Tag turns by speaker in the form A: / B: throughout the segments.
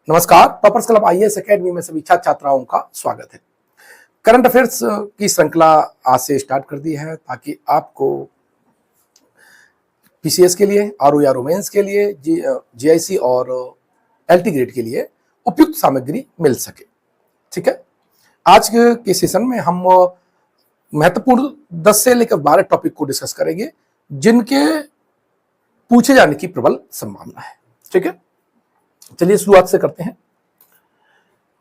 A: नमस्कार, toppers club IAS academy में सभी छात्र छात्राओं का स्वागत है। करंट अफेयर्स की श्रृंखला आज से स्टार्ट कर दी है ताकि आपको पीसीएस के लिए, आरओ या रोमेंस के लिए, जीआईसी और एलटी ग्रेड के लिए उपयुक्त सामग्री मिल सके। ठीक है, आज के सेशन में हम महत्वपूर्ण 10 से लेकर 12 टॉपिक को डिस्कस करेंगे जिनके पूछे जाने की प्रबल संभावना है। ठीक है, चलिए शुरुआत से करते हैं।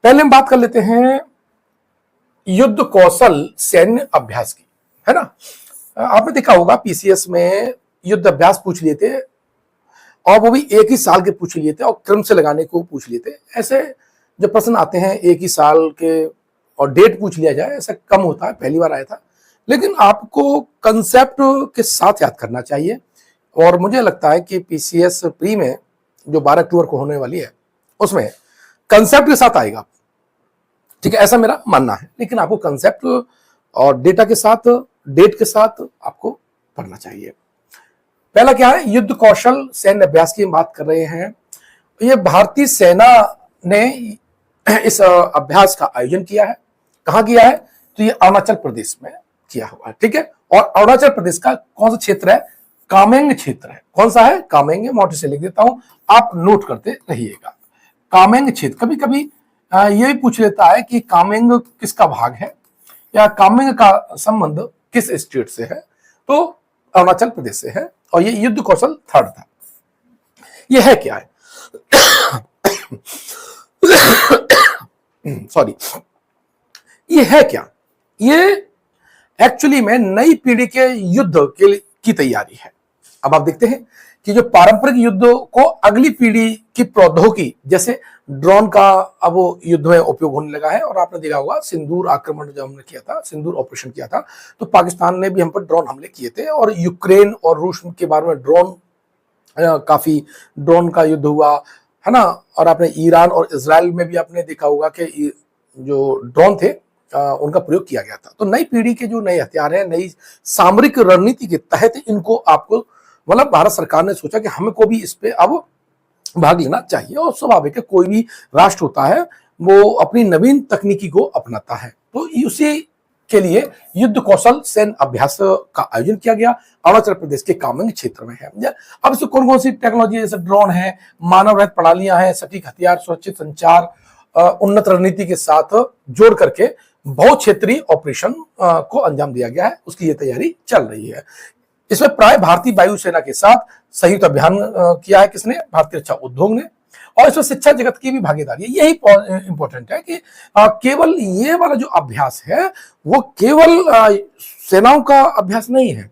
A: पहले हम बात कर लेते हैं युद्ध कौशल सैन्य अभ्यास की, है ना। आपने देखा होगा पीसीएस में युद्ध अभ्यास पूछ लिए थे और वो भी एक ही साल के पूछ लिए थे और क्रम से लगाने को पूछ लिए थे। ऐसे जब प्रश्न आते हैं एक ही साल के और डेट पूछ लिया जाए, ऐसा कम होता है, पहली बार आया था। लेकिन आपको कंसेप्ट के साथ याद करना चाहिए और मुझे लगता है कि पीसीएस प्री में जो 12 अक्टूबर को होने वाली है उसमें कंसेप्ट के साथ आएगा। ठीक है, ऐसा मेरा मानना है। लेकिन आपको कंसेप्ट और डेटा के साथ, डेट के साथ आपको पढ़ना चाहिए। पहला क्या है, युद्ध कौशल सैन्य अभ्यास की हम बात कर रहे हैं। ये भारतीय सेना ने इस अभ्यास का आयोजन किया है। कहां किया है? तो ये अरुणाचल प्रदेश में किया हुआ है। ठीक है, और अरुणाचल प्रदेश का कौन सा क्षेत्र है? कामेंग क्षेत्र है। कौन सा है? कामेंग। मोटे से लिख देता हूं, आप नोट करते रहिएगा। कामेंग क्षेत्र। कभी कभी ये भी पूछ लेता है कि कामेंग किसका भाग है या कामेंग का संबंध किस स्टेट से है, तो अरुणाचल प्रदेश से है। और ये युद्ध कौशल 3rd था। ये है क्या है? सॉरी, ये है क्या? ये एक्चुअली में नई पीढ़ी के युद्ध की तैयारी है। अब आप देखते हैं कि जो पारंपरिक युद्ध को अगली पीढ़ी की प्रौद्योगिकी, जैसे ड्रोन का अब युद्ध में उपयोग होने लगा है। और आपने देखा होगा सिंदूर आक्रमण जब हमने किया था, सिंदूर ऑपरेशन किया था, तो पाकिस्तान ने भी हम पर ड्रोन हमले किए थे। और यूक्रेन और रूस के बारे में काफी ड्रोन का युद्ध हुआ, है ना। और आपने ईरान और इजराइल में भी आपने देखा होगा कि जो ड्रोन थे उनका प्रयोग किया गया था। तो नई पीढ़ी के जो नए हथियार हैं, नई सामरिक रणनीति के तहत इनको आपको, मतलब भारत सरकार ने सोचा कि हमें को भी इस पे अब भाग लेना चाहिए। और स्वाभाविक है, कोई भी राष्ट्र होता है वो अपनी नवीन तकनीकी को अपनाता है। तो उसी के लिए युद्ध कौशल सैन्य अभ्यास का आयोजन किया गया। अरुणाचल प्रदेश के कामेंग क्षेत्र में है। अब इसमें कौन कौन सी टेक्नोलॉजी, जैसे ड्रोन है, मानव रहित प्रणालियां हैं, सटीक हथियार, सुरक्षित संचार, उन्नत रणनीति के साथ जोड़ करके बहुक्षेत्रीय ऑपरेशन को अंजाम दिया गया है। उसकी ये तैयारी चल रही है। इसमें प्राय भारतीय वायुसेना के साथ संयुक्त अभियान किया है। किसने? भारतीय रक्षा उद्योग ने। और इसमें शिक्षा जगत की भी भागीदारी है। यही इंपॉर्टेंट है कि केवल ये वाला जो अभ्यास है वो केवल सेनाओं का अभ्यास नहीं है।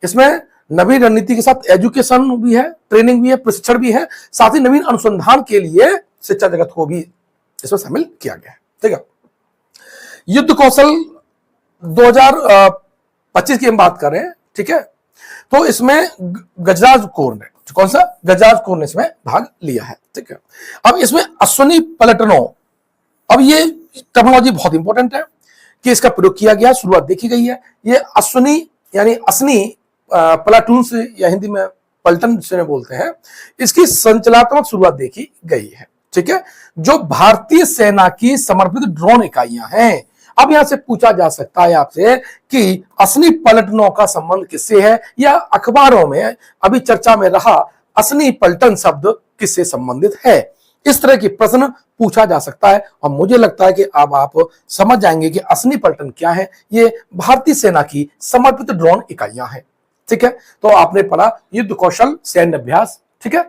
A: इसमें नवीन रणनीति के साथ एजुकेशन भी है, ट्रेनिंग भी है, प्रशिक्षण भी है, साथ ही नवीन अनुसंधान के लिए शिक्षा जगत को भी इसमें शामिल किया गया है। ठीक है, युद्ध कौशल 2025 की हम बात कर रहे हैं। ठीक है, तो इसमें गजराज कोर ने, कौन सा? गजराज कोर ने इसमें भाग लिया है। ठीक है, अब इसमें अश्विनी पलटनों, अब ये टेक्नोलॉजी बहुत इंपॉर्टेंट है कि इसका प्रयोग किया गया, शुरुआत देखी गई है। ये अश्विनी यानी असनी प्लाटून से, या हिंदी में पलटन से बोलते हैं, इसकी संचलनात्मक शुरुआत देखी गई है। ठीक है, जो भारतीय सेना की समर्पित ड्रोन इकाइयां हैं। अब यहां से पूछा जा सकता है आपसे कि असनी पलटनों का संबंध किससे है, या अखबारों में अभी चर्चा में रहा असनी पलटन शब्द किससे संबंधित है। इस तरह की प्रश्न पूछा जा सकता है और मुझे लगता है कि अब आप समझ जाएंगे कि असनी पलटन क्या है। ये भारतीय सेना की समर्पित ड्रोन इकाइयां हैं। ठीक है, तो आपने पढ़ा युद्ध कौशल सैन्य अभ्यास। ठीक है,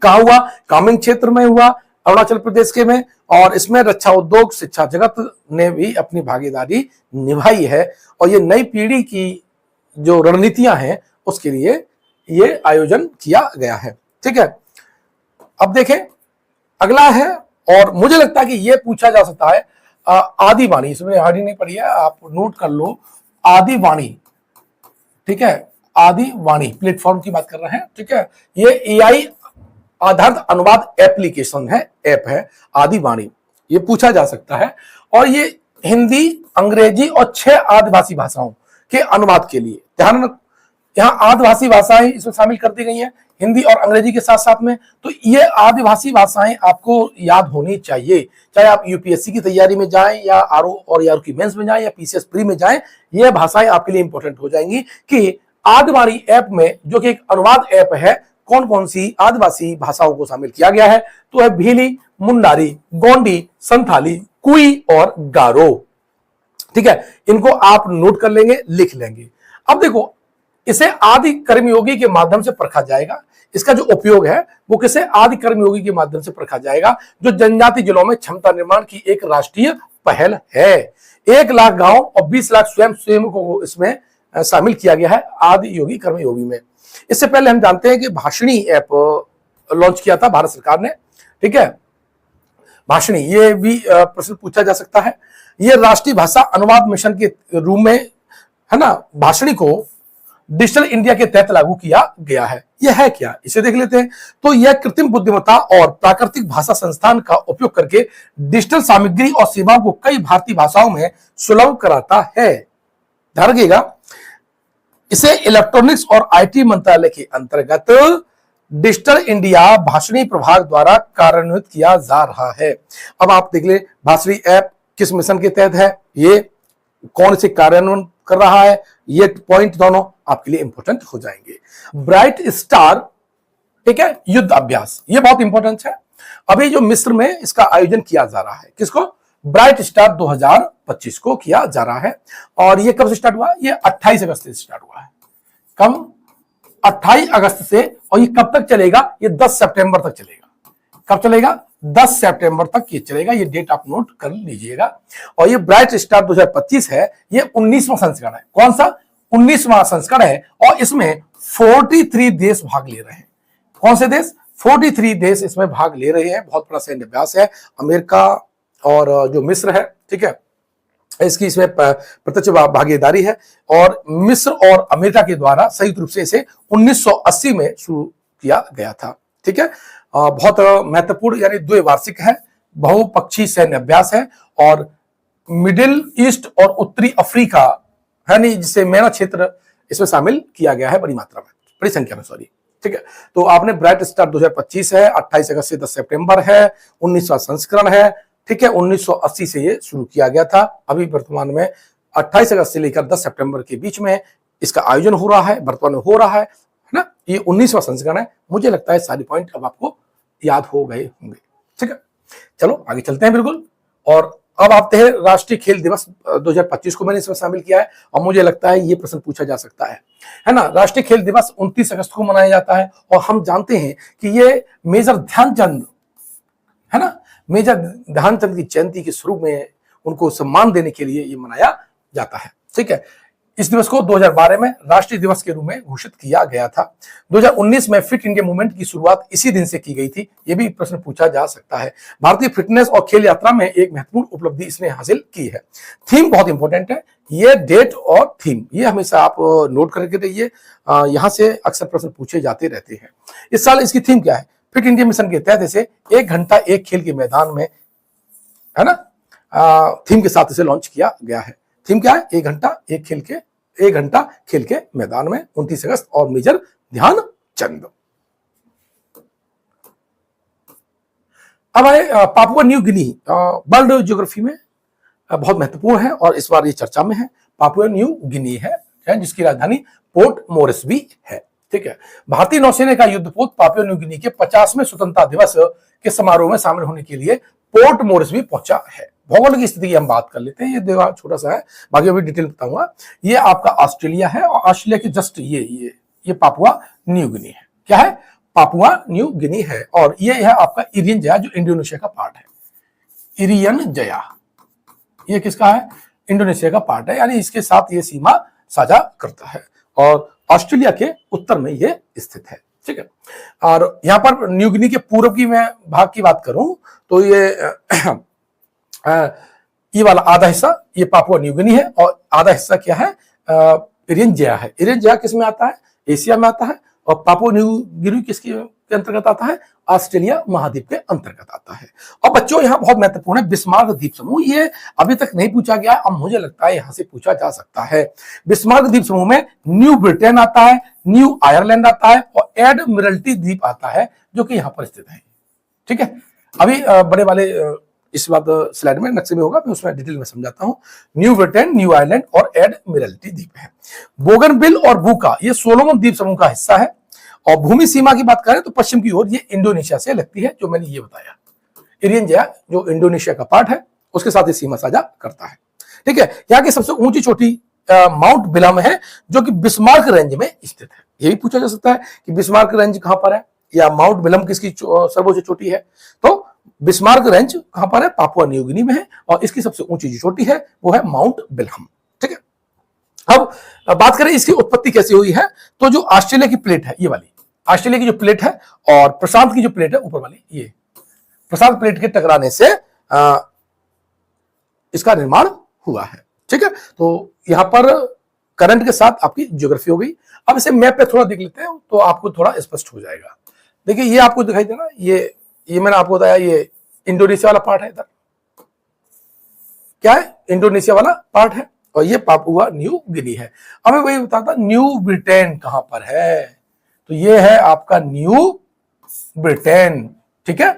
A: कहां हुआ? कामेंग क्षेत्र में हुआ, अरुणाचल प्रदेश के में। और इसमें रक्षा उद्योग, शिक्षा जगत ने भी अपनी भागीदारी निभाई है। और ये नई पीढ़ी की जो रणनीतियां हैं उसके लिए ये आयोजन किया गया है। ठीक है, अब देखें अगला है, और मुझे लगता है कि ये पूछा जा सकता है आदिवाणी। इसमें हार्डी नहीं पढ़ी है, आप नोट कर लो, आदिवाणी। ठीक है, आदिवाणी प्लेटफॉर्म की बात कर रहे हैं। ठीक है, ये एआई आधारित अनुवाद एप्लीकेशन है, ऐप है आदिवाणी। ये पूछा जा सकता है और ये हिंदी, अंग्रेजी और 6 आदिवासी भाषाओं के अनुवाद के लिए, ध्यान, यहाँ आदिवासी भाषाएं इसमें शामिल कर दी गई हैं। हिंदी और अंग्रेजी के साथ साथ में। तो ये आदिवासी भाषाएं आपको याद होनी चाहिए, चाहे आप यूपीएससी की तैयारी में जाएं या आरओ और यार की मेंस में जाएं या पीसीएस प्री में जाएं, ये भाषाएं आपके लिए इंपॉर्टेंट हो जाएंगी कि आदिवासी ऐप में, जो कि एक अनुवाद ऐप है, कौन कौन सी आदिवासी भाषाओं को शामिल किया गया है। तो है भीली, मुंडारी, गोंडी, संथाली, कुई और गारो। ठीक है, इनको आप नोट कर लेंगे, लिख लेंगे। अब देखो, इसे आदि कर्मयोगी के माध्यम से परखा जाएगा। इसका जो उपयोग है वो किसे आदि कर्मयोगी के माध्यम से परखा जाएगा, जो जनजाति जिलों में क्षमता निर्माण की एक राष्ट्रीय पहल है। 1 लाख गांव और 20 लाख स्वयं सेवकों को इसमें शामिल किया गया है आदि योगी कर्मयोगी में। इससे पहले हम जानते हैं कि भाषणी ऐप लॉन्च किया था भारत सरकार ने। ठीक है, भाषणी, ये भी प्रश्न पूछा जा सकता है। ये राष्ट्रीय भाषा अनुवाद मिशन के रूप में, है ना, भाषणी को डिजिटल इंडिया के तहत लागू किया गया है। यह है क्या, इसे देख लेते हैं। तो यह कृत्रिम बुद्धिमत्ता और प्राकृतिक भाषा संस्थान का उपयोग करके डिजिटल सामग्री और सेवाओं को कई भारतीय भाषाओं में सुलभ कराता है। ध्यान रखिएगा, इसे इलेक्ट्रॉनिक्स और आईटी मंत्रालय के अंतर्गत डिजिटल इंडिया भाषणी प्रभाग द्वारा कार्यान्वित किया जा रहा है। अब आप देख ले, भाषणी ऐप किस मिशन के तहत है, ये कौन से कार्यान्वयन कर रहा है, ये पॉइंट दोनों आपके लिए इंपॉर्टेंट हो जाएंगे। ब्राइट स्टार, ठीक है, युद्ध अभ्यास, ये बहुत इंपॉर्टेंट है। अभी जो मिस्र में इसका आयोजन किया जा रहा है, किसको, ब्राइट स्टार 2025 को किया जा रहा है। और ये कब से स्टार्ट हुआ, ये 28 अगस्त से स्टार्ट हुआ है। कब, 28 अगस्त से। और ये कब तक चलेगा, ये 10 सितंबर तक चलेगा। कब चलेगा, 10 सितंबर तक ये चलेगा। ये डेट आप नोट कर लीजिएगा। और ये ब्राइट स्टार 2025 है, ये 19वां संस्करण है। कौन सा, 19वां संस्करण है। और इसमें 43 देश भाग ले रहे हैं। कौन से देश, 43 देश इसमें भाग ले रहे हैं। बहुत बड़ा सैन्य अभ्यास है। अमेरिका और जो मिस्र है, ठीक है, इसकी इसमें प्रत्यक्ष भागीदारी है। और मिस्र और अमेरिका के द्वारा संयुक्त रूप से इसे 1980 में शुरू किया गया था। ठीक है, बहुत महत्वपूर्ण, यानी द्विवार्षिक है, बहुपक्षीय सैन्य अभ्यास है। और मिडिल ईस्ट और उत्तरी अफ्रीका, है नहीं, जिसे मेरा क्षेत्र इसमें शामिल किया गया है बड़ी मात्रा में, बड़ी संख्या में, सॉरी। ठीक है, तो आपने ब्राइट स्टार 2025 है, 28 अगस्त से 10 सितंबर है, 19वां संस्करण है। ठीक है, 1980 से ये शुरू किया गया था। अभी वर्तमान में 28 अगस्त से लेकर 10 सितंबर के बीच में इसका आयोजन हो रहा है, वर्तमान में हो रहा है ना। ये 19वां संस्करण है। मुझे लगता है सारी पॉइंट अब आपको याद हो गए होंगे। ठीक है, चलो आगे चलते हैं बिल्कुल। और अब आते हैं राष्ट्रीय खेल दिवस 2025 को मैंने इसमें शामिल किया है। और मुझे लगता है ये प्रश्न पूछा जा सकता है ना। राष्ट्रीय खेल दिवस 29 अगस्त को मनाया जाता है। और हम जानते हैं कि ये मेजर ध्यानचंद, है ना, मेजर ध्यानचंद की जयंती के स्वरूप में उनको सम्मान देने के लिए ये मनाया जाता है। ठीक है, इस दिवस को 2012 में राष्ट्रीय दिवस के रूप में घोषित किया गया था। 2019 में फिट इंडिया मूवमेंट की शुरुआत इसी दिन से की गई थी। यह भी प्रश्न पूछा जा सकता है। भारतीय फिटनेस और खेल यात्रा में एक महत्वपूर्ण उपलब्धि इसने हासिल की है। थीम बहुत इंपॉर्टेंट है। ये डेट और थीम, ये हमेशा आप नोट करके रहिए। यहां से अक्सर प्रश्न पूछे जाते रहते हैं। इस साल इसकी थीम क्या है, फिट इंडिया मिशन के तहत इसे 1 घंटा 1 खेल के मैदान में, है ना, थीम के साथ इसे लॉन्च किया गया है। थीम क्या है, 1 घंटा 1 खेल के मैदान में, 29 अगस्त और मेजर ध्यानचंद। अब आए Papua New Guinea, world geography में बहुत महत्वपूर्ण है और इस बार ये चर्चा में है। पापुआ न्यू गिनी है, जिसकी राजधानी पोर्ट मोरेस्बी है। ठीक है, भारतीय नौसेना का युद्धपोत पापुआ न्यू गिनी के 50वें स्वतंत्रता दिवस के समारोह में शामिल होने के लिए पोर्ट मोरेस्बी पहुंचा है। भौगोलिक स्थिति की हम बात कर लेते हैं। ये देवा छोटा सा है, बाकी अभी डिटेल बताऊंगा। ये आपका ऑस्ट्रेलिया है और ऑस्ट्रेलिया के जस्ट ये पापुआ न्यू गिनी है। क्या है, पापुआ न्यू गिनी है। और ये है आपका इरियन जया, जो इंडोनेशिया का पार्ट है। इरियन जया ये किसका है, इंडोनेशिया का पार्ट है, यानी इसके साथ ये सीमा साझा करता है और ऑस्ट्रेलिया के उत्तर में ये स्थित है। ठीक है, और यहां पर न्यू गिनी के पूर्व की मैं भाग की बात करूं तो ये वाला आधा हिस्सा ये पापुआ न्यू गिनी है और आधा हिस्सा क्या है, इरियन जया है। इरियन जया किस में आता है, एशिया में आता है। और पापुआ न्यू गिनी किसके अंतर्गत आता है, ऑस्ट्रेलिया महाद्वीप के अंतर्गत आता है। और बच्चों यहाँ बहुत महत्वपूर्ण है बिस्मार्क द्वीप समूह। ये अभी तक नहीं पूछा गया, अब मुझे लगता है यहां से पूछा जा सकता है। बिस्मार्क द्वीप समूह में न्यू ब्रिटेन आता है, न्यू आयरलैंड आता है और एडमिरल्टी द्वीप आता है जो कि यहां पर स्थित है। ठीक है, अभी बड़े वाले इस बात स्लाइड में नक्शे में होगा, मैं उसमें डिटेल में समझाता हूं। न्यू ब्रिटेन, न्यू आयरलैंड और एडमिरल्टी द्वीप है। बोगनविल और बुका ये सोलोमन द्वीप समूह का हिस्सा है। और भूमि सीमा की बात करें तो पश्चिम की ओर ये इंडोनेशिया से लगती है, जो मैंने ये बताया। इरियन जो इंडोनेशिया का पार्ट है उसके साथ ये सीमा साझा करता है। ठीक है, यहाँ की सबसे ऊंची चोटी माउंट बिलम है जो कि बिस्मार्क रेंज में स्थित है। ये भी पूछा जा सकता है कि बिस्मार्क रेंज कहां पर है या माउंट बिलम किसकी सर्वोच्च चोटी है। तो बिस्मार्क रेंज कहां पर है, पापुआ न्यू गिनी में है और इसकी सबसे ऊंची जो चोटी है वो है माउंट बिलहम। ठीक है, अब बात करें इसकी उत्पत्ति कैसे हुई है, तो जो ऑस्ट्रेलिया की प्लेट है, ये वाली ऑस्ट्रेलिया की जो प्लेट है और प्रशांत की जो प्लेट है ऊपर वाली, ये प्रशांत प्लेट के टकराने से इसका निर्माण हुआ है। ठीक है, तो यहां पर करंट के साथ आपकी ज्योग्राफी हो गई। अब इसे मैप पे थोड़ा देख लेते हैं तो आपको थोड़ा स्पष्ट हो जाएगा। देखिए ये आपको दिखाई दे रहा है, ये मैंने आपको बताया, ये इंडोनेशिया वाला पार्ट है। इधर क्या है, इंडोनेशिया वाला पार्ट है और ये पापुआ न्यू गिनी है। अब मैं वही बताता, न्यू ब्रिटेन कहां पर है, तो ये है आपका न्यू ब्रिटेन। ठीक है,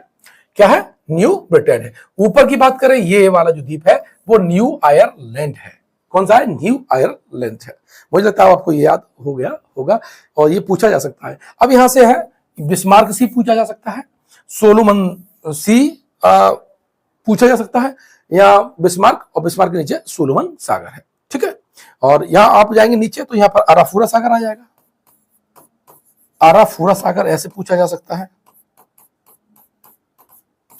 A: क्या है, न्यू ब्रिटेन है। ऊपर की बात करें, ये वाला जो द्वीप है वो न्यू आयरलैंड है। कौन सा है, न्यू आयरलैंड है। मुझे लगता है आपको ये याद हो गया होगा और ये पूछा जा सकता है। अब यहां से है बिस्मार्क सी पूछा जा सकता है, सोलोमन सी पूछा जा सकता है, या बिस्मार्क और बिस्मार्क के नीचे सोलोमन सागर है। ठीक है, और यहां आप जाएंगे नीचे तो यहां पर अराफुरा सागर आ जाएगा। अराफुरा सागर ऐसे पूछा जा सकता है।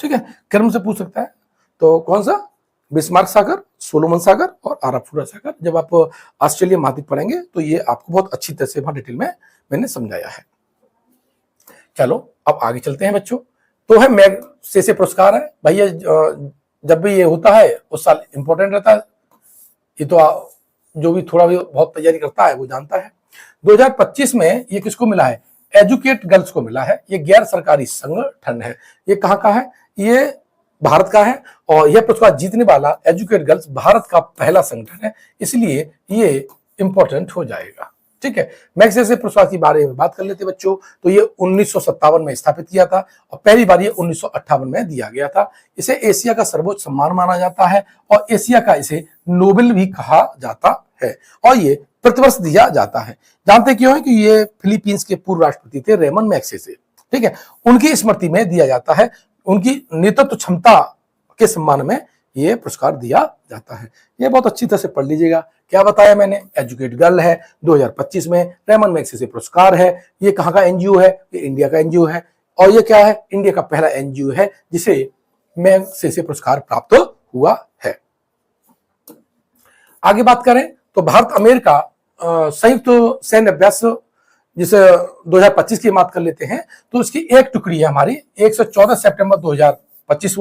A: ठीक है, क्रम से पूछ सकता है। तो कौन सा, बिस्मार्क सागर, सोलोमन सागर और अराफुरा सागर। जब आप ऑस्ट्रेलिया महाद्वीप पढ़ेंगे तो ये आपको बहुत अच्छी तरह से वहां डिटेल में मैंने समझाया है। चलो अब आगे चलते हैं बच्चों। तो है मैग्सेसे पुरस्कार है भैया, जब भी ये होता है उस साल इंपॉर्टेंट रहता है। ये तो जो भी थोड़ा भी बहुत तैयारी करता है वो जानता है। 2025 में ये किसको मिला है, एजुकेट गर्ल्स को मिला है। ये गैर सरकारी संगठन है। ये कहाँ का है, ये भारत का है और यह पुरस्कार जीतने वाला एजुकेट गर्ल्स भारत का पहला संगठन है, इसलिए ये इंपॉर्टेंट हो जाएगा। ठीक है, मैग्सेसे पुरस्कार के बारे में बात कर लेते बच्चों। तो ये 1957 में स्थापित किया था और पहली बार ये 1958 में दिया गया था। इसे एशिया का सर्वोच्च सम्मान माना जाता है और एशिया का इसे नोबेल भी कहा जाता है और ये प्रतिवर्ष दिया जाता है। जानते क्यों है कि ये फिलीपींस के पूर्व राष्ट्रपति थे रेमन मैग्सेसे। ठीक है, उनकी स्मृति में दिया जाता है। उनकी नेतृत्व क्षमता के सम्मान में ये पुरस्कार दिया जाता है। ये बहुत अच्छी तरह से पढ़ लीजिएगा। क्या बताया मैंने, एजुकेट गर्ल है, 2025 में रेमन मैग्सेसे पुरस्कार है। ये कहाँ का एनजीओ है, ये इंडिया का एनजीओ है और ये क्या है, इंडिया का पहला एनजीओ है जिसे मैग्सेसे पुरस्कार प्राप्त हुआ है। आगे बात करें तो भारत अमेरिका संयुक्त सैन्य अभ्यास जिसे 2025 की बात कर लेते हैं, तो उसकी एक टुकड़ी है हमारी 114 सितंबर 2025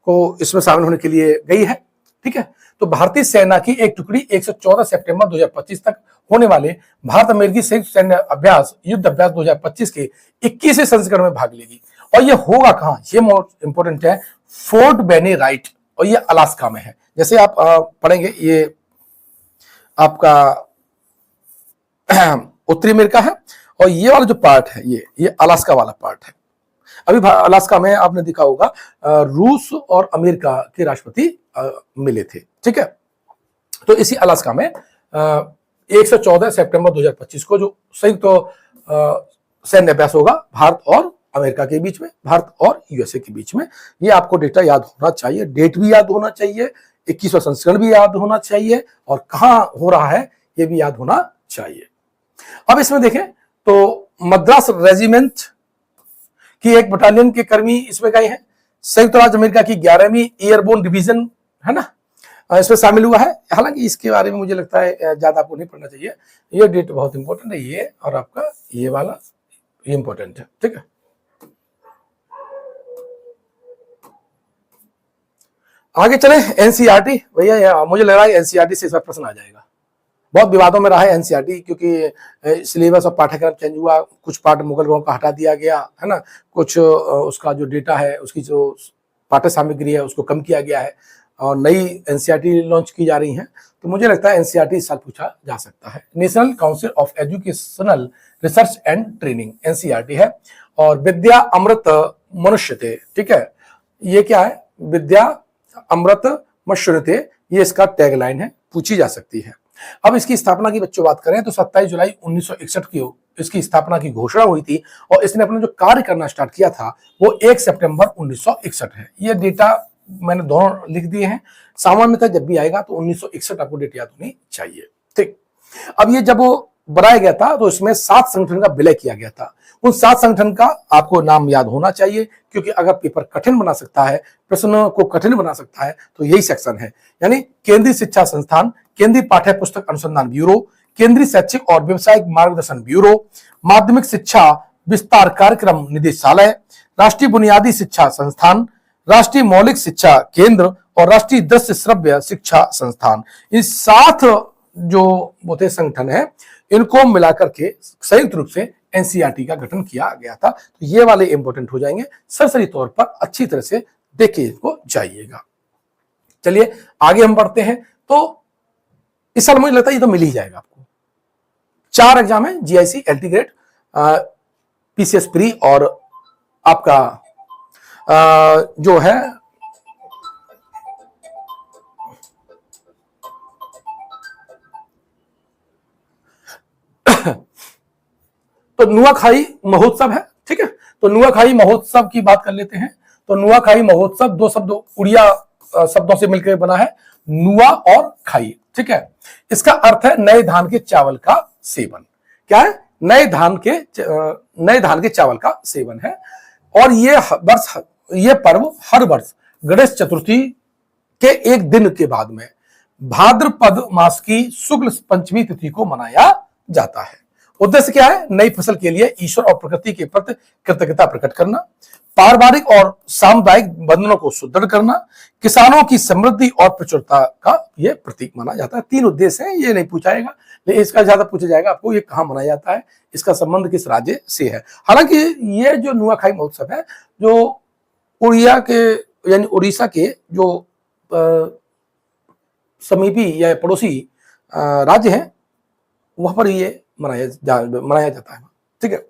A: को इसमें शामिल होने के लिए गई है। ठीक है, तो भारतीय सेना की एक टुकड़ी 114 सितंबर 2025 तक होने वाले भारत अमेरिकी संयुक्त सैन्य अभ्यास युद्ध अभ्यास 2025 के 21वें संस्करण में भाग लेगी। और ये होगा कहां, ये मोस्ट इंपोर्टेंट है, फोर्ट बेनी राइट, और ये अलास्का में है। जैसे आप पढ़ेंगे, ये आपका उत्तरी अमेरिका है और ये वाला जो पार्ट है ये अलास्का वाला पार्ट है। अभी अलास्का में आपने देखा होगा रूस और अमेरिका के राष्ट्रपति मिले थे। ठीक है, तो इसी अलास्का में 114 सितंबर 2025 को जो संयुक्त सैन्य अभ्यास होगा भारत और अमेरिका के बीच में, भारत और यूएसए के बीच में। ये आपको डेटा याद होना चाहिए, डेट भी याद होना चाहिए, 21वां संस्करण भी याद होना चाहिए और कहां हो रहा है ये भी याद होना चाहिए। अब इसमें देखें तो मद्रास रेजिमेंट की एक बटालियन के कर्मी इसमें गए हैं। संयुक्त राज्य अमेरिका की 11वीं एयरबोर्न डिवीजन है ना, इसमें शामिल हुआ है। हालांकि इसके बारे में मुझे लगता है ज्यादा आपको नहीं पढ़ना चाहिए, ये डेट बहुत इंपॉर्टेंट है, ये और आपका ये वाला ये इंपॉर्टेंट है। ठीक है, आगे चले एनसीईआरटी। भैया मुझे लग रहा है एनसीईआरटी से इस बार प्रश्न आ जाएगा। बहुत विवादों में रहा है एनसीईआरटी, क्योंकि सिलेबस और पाठ्यक्रम चेंज हुआ, कुछ पार्ट मुगल गांव का हटा दिया गया है ना, कुछ उसका जो डेटा है, उसकी जो पाठ्य सामग्री है उसको कम किया गया है। और नई एनसीईआरटी लॉन्च की जा रही हैं, तो मुझे लगता है एनसीईआरटी इस साल पूछा जा सकता है। National council of educational research and training NCERT है, और विद्या अमृत मनुष्यते, ठीक है, ये क्या है, विद्या अमृत मनुष्यते, ये इसका टैगलाइन है, पूछी जा सकती है। अब इसकी स्थापना की बच्चों बात करें तो 27 जुलाई 1961 की इसकी स्थापना की घोषणा हुई थी, और इसने अपना जो कार्य करना स्टार्ट किया था वो 1 सितंबर 1961 है। ये डेटा मैंने दोनों लिख दिए हैं, सामान्यतः जब भी आएगा तो 1961 आपको डेट याद होनी चाहिए। ठीक, अब ये जब वो बनाया गया था तो इसमें 7 संगठन का विलय किया गया था। उन 7 संगठन का आपको नाम याद होना चाहिए, क्योंकि अगर पेपर कठिन बना सकता है, प्रश्न को कठिन बना सकता है, तो यही सेक्शन है। यानी केंद्रीय शिक्षा संस्थान, केंद्रीय पाठ्य पुस्तक अनुसंधान ब्यूरो, केंद्रीय शैक्षिक और व्यवसायिक मार्गदर्शन ब्यूरो, माध्यमिक शिक्षा विस्तार कार्यक्रम निदेशालय, राष्ट्रीय बुनियादी शिक्षा संस्थान, राष्ट्रीय मौलिक शिक्षा केंद्र और राष्ट्रीय दृश्य श्रव्य शिक्षा संस्थान। इन 7 जो होते संगठन है, इनको मिलाकर के संयुक्त रूप से एनसीईआरटी का गठन किया गया था। तो ये वाले इंपॉर्टेंट हो जाएंगे, सरसरी तौर पर अच्छी तरह से देख के इसको जाइएगा। चलिए आगे हम बढ़ते हैं। तो इस साल मुझे लगता है ये तो मिल ही जाएगा आपको। 4 एग्जाम है, GIC, LT grade, PCS pre और आपका जो है तो नुआखाई महोत्सव है, ठीक है। तो नुआखाई महोत्सव की बात कर लेते हैं। तो नुआखाई महोत्सव 2 शब्द उड़िया शब्दों से मिलकर बना है, नुआ और खाई, ठीक है। इसका अर्थ है नए धान के चावल का सेवन। क्या है? नए धान के चावल का सेवन है। और ये पर्व हर वर्ष गणेश चतुर्थी के एक दिन के बाद में भाद्रपद मास की शुक्ल पंचमी तिथि को मनाया जाता है। उद्देश्य क्या है? नई फसल के लिए ईश्वर और प्रकृति के प्रति कृतज्ञता प्रकट करना, पारिवारिक और सामुदायिक बंधनों को सुदृढ़ करना, किसानों की समृद्धि और प्रचुरता का यह प्रतीक माना जाता है। 3 उद्देश्य हैं, ये नहीं पूछाएगा, लेकिन इसका ज्यादा पूछा जाएगा आपको, ये कहाँ मनाया जाता है, इसका संबंध किस राज्य से है। हालांकि ये जो नुआखाई महोत्सव है, जो उड़िया के यानी उड़ीसा के जो समीपी या पड़ोसी राज्य हैं, वहां पर ये मनाया जाता है, ठीक है।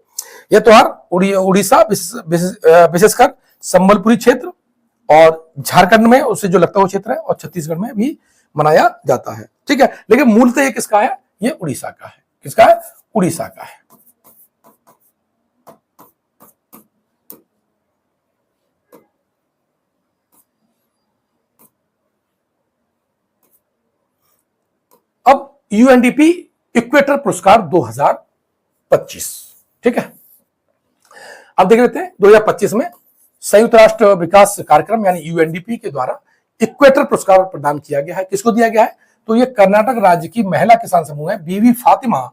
A: यह त्योहार उड़ीसा विशेषकर संबलपुरी क्षेत्र और झारखंड में उससे जो लगता हुआ क्षेत्र है और छत्तीसगढ़ में भी मनाया जाता है, ठीक है। लेकिन मूलतः ये किसका है? ये उड़ीसा का है। किसका है? उड़ीसा का है। अब यूएनडीपी इक्वेटर पुरस्कार 2025, ठीक है। अब देख लेते हैं 2025 में संयुक्त राष्ट्र विकास कार्यक्रम यानी यूएनडीपी के द्वारा इक्वेटर पुरस्कार प्रदान किया गया है। किसको दिया गया है? तो ये कर्नाटक राज्य की महिला किसान समूह है, बीवी फातिमा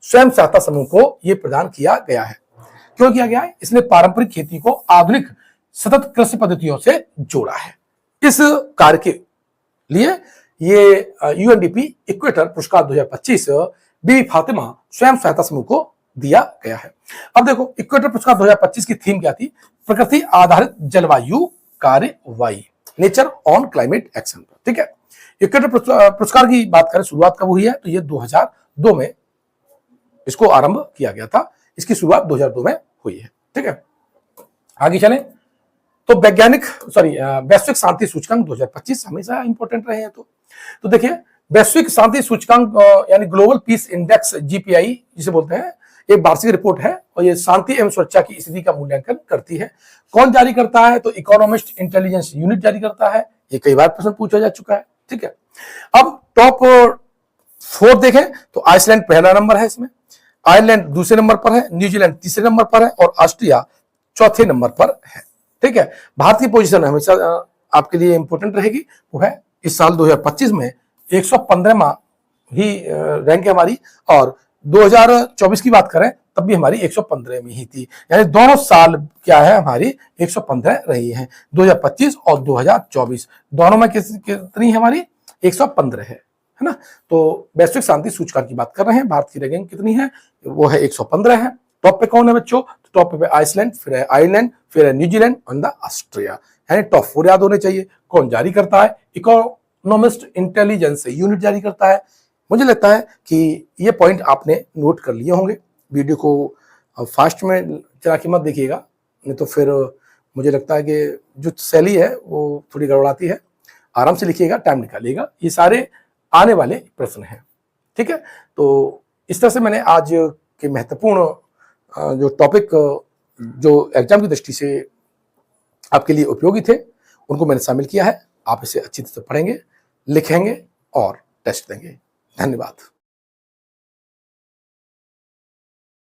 A: स्वयं सहायता समूह को यह प्रदान किया गया है। क्यों किया गया है? इसने पारंपरिक खेती को आधुनिक सतत कृषि पद्धतियों से जोड़ा है। इस कार्य के लिए ये यूएनडीपी इक्वेटर पुरस्कार 2025 बीवी फातिमा स्वयं सहायता समूह को दिया गया है। अब देखो इक्वेटर पुरस्कार 2025 की थीम क्या थी? प्रकृति आधारित जलवायु कार्यवाही, नेचर ऑन क्लाइमेट एक्शन, ठीक है। इक्वेटर पुरस्कार की बात करें, शुरुआत कब हुई है? तो ये 2002 में इसको आरंभ किया गया था। इसकी शुरुआत 2002 में हुई है, ठीक है। आगे चलें तो वैश्विक शांति सूचकांक 2025 हमेशा इंपॉर्टेंट रहे हैं। तो देखिए वैश्विक शांति सूचकांक यानी ग्लोबल पीस इंडेक्स जीपीआई जिसे बोलते हैं, एक वार्षिक रिपोर्ट है और ये शांति एवं सुरक्षा की स्थिति का मूल्यांकन करती है। कौन जारी करता है? तो इकोनॉमिस्ट इंटेलिजेंस यूनिट जारी करता है। ये कई बार प्रश्न पूछा जा चुका है, ठीक है। अब टॉप 4 देखें तो आइसलैंड पहला नंबर है, इसमें आयरलैंड दूसरे नंबर पर है, न्यूजीलैंड तीसरे नंबर पर है और ऑस्ट्रिया चौथे नंबर पर है, ठीक है। भारत की पोजीशन हमेशा आपके लिए इंपॉर्टेंट रहेगी, वो है इस साल 2025 में 115वां ही रैंक है हमारी, और 2024 की बात करें तब भी हमारी 115 में ही थी। यानी दोनों साल क्या है हमारी 115 रही है। 2025 और 2024 दोनों में कितनी है हमारी? 115 है ना। तो वैश्विक शांति सूचकांक की बात कर रहे हैं, भारत की रैंकिंग कितनी है? वो है 115 है। टॉप पे कौन है बच्चों? टॉप पे आइसलैंड, फिर है आयरलैंड, फिर है न्यूजीलैंड और ऑस्ट्रिया। यानी टॉप 4 याद होने चाहिए। कौन जारी करता है? इकोनॉमिस्ट इंटेलिजेंस यूनिट जारी करता है। मुझे लगता है कि ये पॉइंट आपने नोट कर लिए होंगे। वीडियो को फास्ट में चला के मत देखिएगा, नहीं तो फिर मुझे लगता है कि जो शैली है वो थोड़ी गड़बड़ाती है। आराम से लिखिएगा, टाइम निकालिएगा। ये सारे आने वाले प्रश्न हैं, ठीक है। तो इस तरह से मैंने आज के महत्वपूर्ण जो टॉपिक जो एग्जाम की दृष्टि से आपके लिए उपयोगी थे उनको मैंने शामिल किया है। आप इसे अच्छी तरह से पढ़ेंगे, लिखेंगे और टेस्ट देंगे। धन्यवाद।